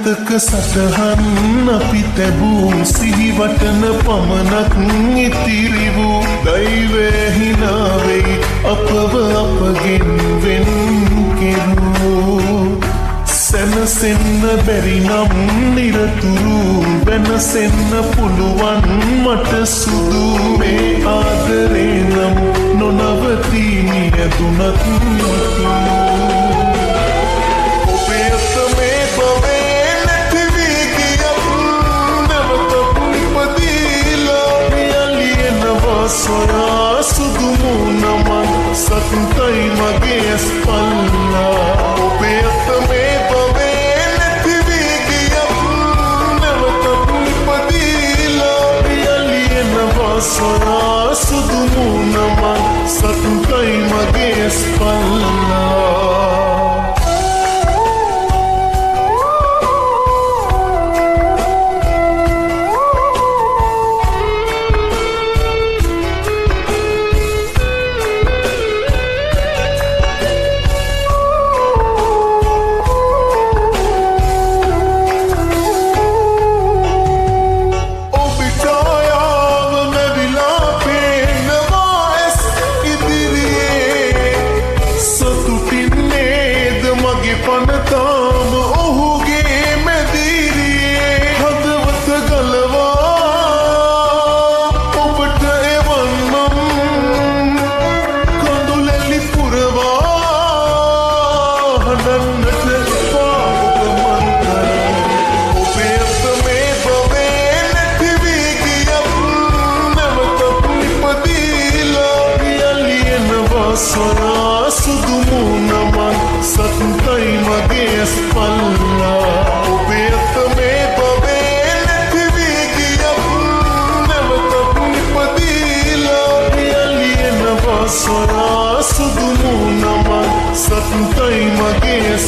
මතක සටහන් අපි තැබූ සිහිවටන පමණක් ඉතිරි වූ දෛවය හිනාවෙයි අපව අපගෙන් වෙන් කෙරූ සැනසෙන්න බැරි නම් නිරතුරු වෙනසෙන්න පුළුවන් මට සුදු මේ ආදරේ නම් නොනවතී මියදුනත් Soya sudumu naman Satay mag-ias pala Obeat me babe Nagtibigiyap Namatap ni padila Alien na ba Soya sudumu naman Satay mag-ias pala පනතාම ඔහුගේ මැදිරියේ හදවත ගලවා ඔබට එවන්නම් කඳුලැලි පුරවා හඬන්නට එපා ඔබ මන් කරා ඔබේ අත මේ බවේ නැති වී ගියත් නැවතත් නිපදීලා යලියනවා සොයා සුදු මුණමන් Satay mag-ias pala Obeat me babe Nagtibigiyap Namatap ni padila Alien na ba Soya sudu mo naman Satay mag-ias